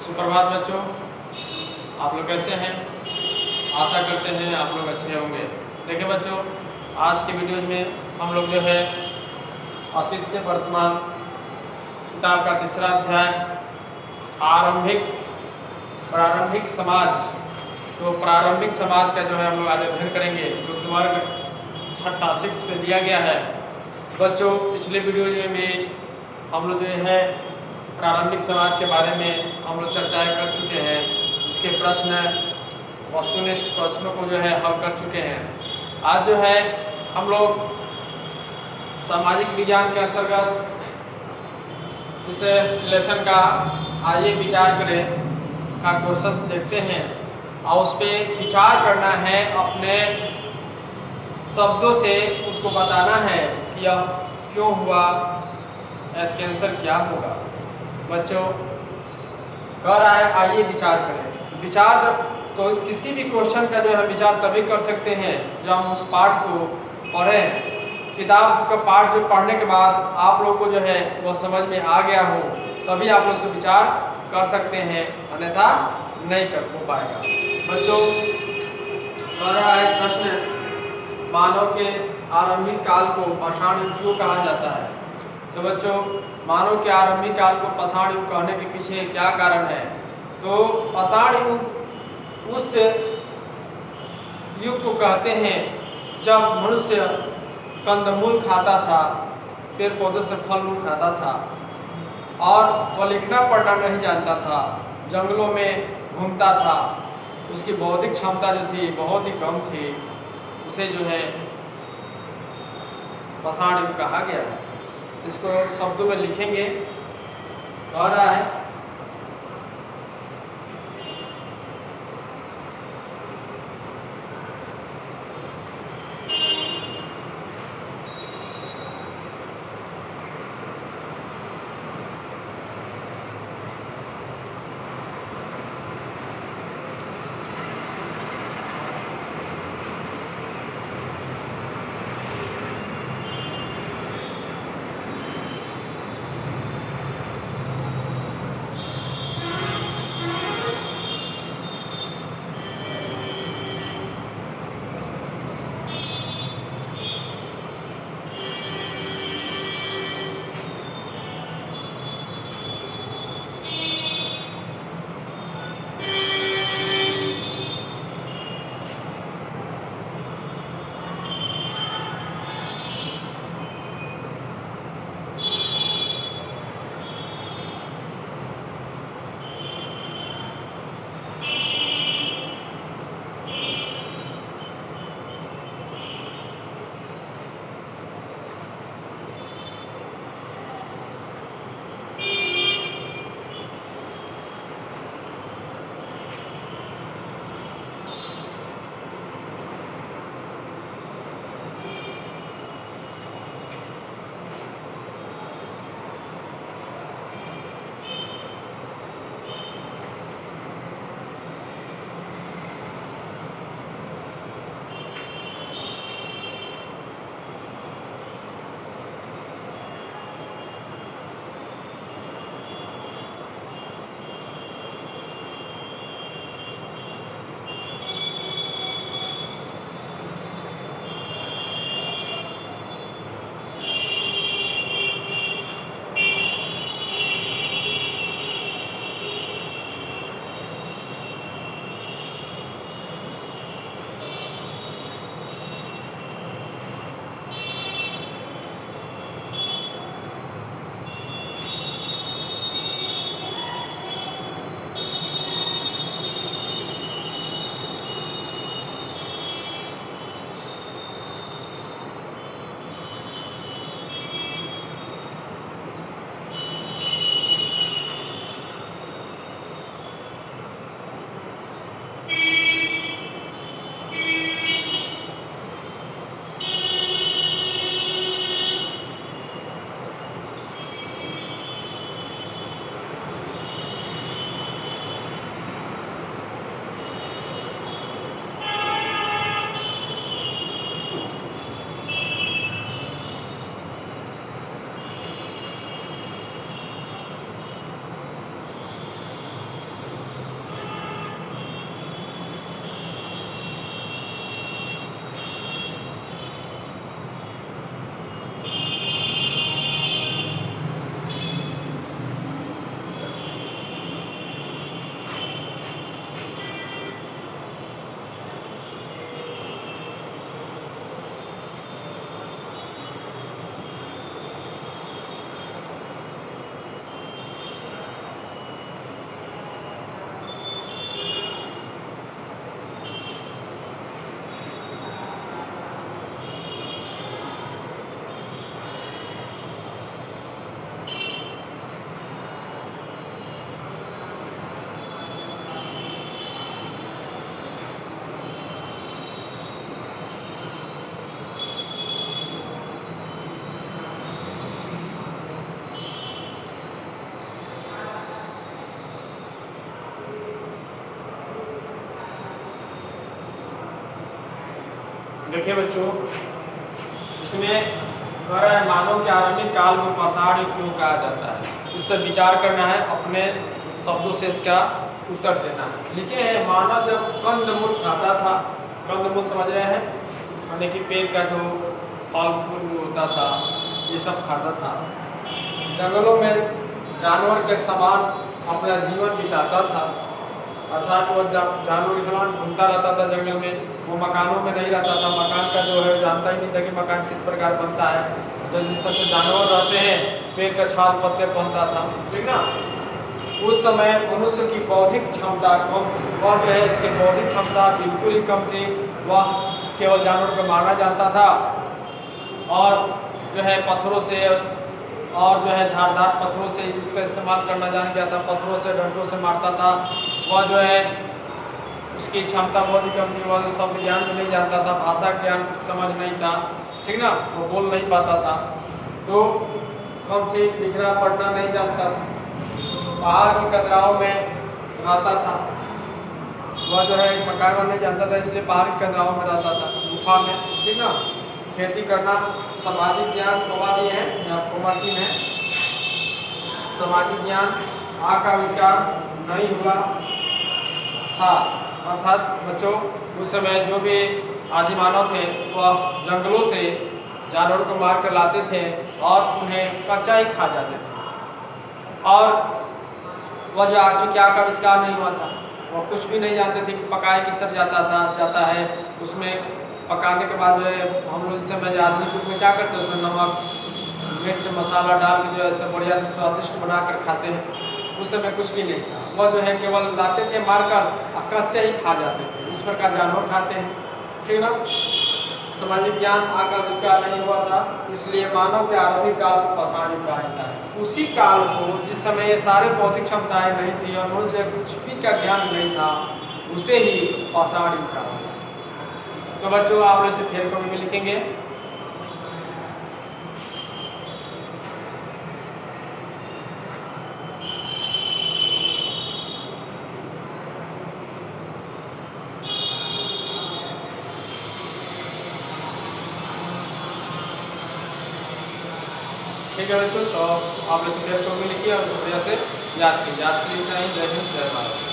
सुप्रभात बच्चों, आप लोग कैसे हैं? आशा करते हैं आप लोग अच्छे होंगे। देखिए बच्चों, आज के वीडियो में हम लोग जो है अतीत से वर्तमान किताब का तीसरा अध्याय प्रारंभिक समाज, तो प्रारंभिक समाज का जो है हम लोग आज अध्ययन करेंगे, जो कि वर्ग छठा 6 से दिया गया है। बच्चों, पिछले वीडियो में हम लोग जो है प्रारंभिक समाज के बारे में हम लोग चर्चाएं कर चुके हैं। इसके प्रश्न वस्तुनिष्ठ प्रश्नों को जो है हल कर चुके हैं। आज जो है हम लोग सामाजिक विज्ञान के अंतर्गत इस लेसन का आइए विचार करें का क्वेश्चंस देखते हैं और उस पर विचार करना है, अपने शब्दों से उसको बताना है कि यह क्यों हुआ, इसके आंसर क्या होगा। बच्चों कह रहा है आइए विचार करें। विचार जब तो इस किसी भी क्वेश्चन का जो है विचार तभी कर सकते हैं जब हम उस पाठ को पढ़ें। किताब का पाठ जो पढ़ने के बाद आप लोग को जो है वह समझ में आ गया हो, तभी आप लोग उसको विचार कर सकते हैं, अन्यथा नहीं कर हो पाएगा। बच्चों कह रहा है प्रश्न, मानव के आरंभिक काल को पाषाण युग क्यों कहा जाता है? तो बच्चों, मानव के आरंभिक काल को पाषाण युग कहने के पीछे क्या कारण है? तो पाषाण युग उस युग को कहते हैं जब मनुष्य कंदमूल खाता था, पेड़ पौधे से फल मूल खाता था और वह लिखना पढ़ना नहीं जानता था, जंगलों में घूमता था, उसकी बौद्धिक क्षमता जो थी बहुत ही कम थी, उसे जो है पाषाण युग कहा गया है। इसको शब्दों में लिखेंगे। कह रहा है देखिए बच्चों, इसमें कह रहा है मानव के आरंभिक काल में पाषाण युग क्यों कहा जाता है। इससे विचार करना है, अपने शब्दों से इसका उत्तर देना है। लिखे हैं मानव जब कंदमूल खाता था, कंदमूल समझ रहे हैं, यानी कि पेड़ का जो फल फूल होता था ये सब खाता था। जंगलों में जानवर के समान अपना जीवन बिताता था, अर्थात वो जानवर के समान घूमता रहता था जंगल में। वो मकानों में नहीं रहता था, मकान का जो है जानता ही नहीं था कि मकान किस प्रकार बनता है। जब जिस तरह से जानवर रहते हैं, पेड़ का छाल पत्ते पहनता था, ठीक ना। उस समय मनुष्य की बौद्धिक क्षमता कम थी, वह जो है इसकी बौद्धिक क्षमता बिल्कुल ही कम थी। वह केवल जानवर को मारना जानता था और जो है पत्थरों से और जो है धारदार पत्थरों से उसका इस्तेमाल करना जान गया था। पत्थरों से डंडों से मारता था। वह जो है उसकी क्षमता बहुत ही कम थी। वह शब्द ज्ञान भी नहीं जानता था, भाषा ज्ञान समझ नहीं था, ठीक ना। वो बोल नहीं पाता था, तो कम थी, लिखना पढ़ना नहीं जानता था। पहाड़ की कतराओं में रहता था। वह जो है मकान में नहीं जानता था, इसलिए पहाड़ की कतराओं में रहता था, गुफा में, ठीक ना। खेती करना, सामाजिक ज्ञान कमा दिए हैं, मैं आपको मार्किंग है। सामाजिक ज्ञान, आग का आविष्कार नहीं हुआ था, अर्थात बच्चों उस समय जो भी आदिमानव थे वह जंगलों से जानवरों को मार कर लाते थे और उन्हें कच्चा ही खा जाते थे। और वह जो आग का आविष्कार नहीं हुआ था, वह कुछ भी नहीं जानते थे कि पकाया किस तरह जाता है। उसमें पकाने के बाद जो है हम लोग इस समय आधुनिक युग में क्या करते हैं, उसमें नमक मिर्च मसाला डाल के जो है बढ़िया से स्वादिष्ट बनाकर खाते हैं। उस समय कुछ भी नहीं था, वह जो है केवल लाते थे मारकर और कच्चे ही खा जाते थे। इस प्रकार जानवर खाते हैं, ठीक ना। सामाजिक ज्ञान आग का आविष्कार नहीं हुआ था, इसलिए मानव के आरंभिक काल को पाषाण युग कहा जाता है। उसी काल को जिस समय ये सारे भौतिक क्षमताएं नहीं थी और मनुष्य कुछ भी का ज्ञान नहीं था, उसे ही पाषाण युग कहा। तो बच्चों आप इसे फेर कॉपी में लिखेंगे। ठीक है बच्चों, तो आप इसे फेर कॉपी में लिखिए और बढ़िया से याद कीजिए। आज के लिए इतना ही। जय हिंद, जय भारत।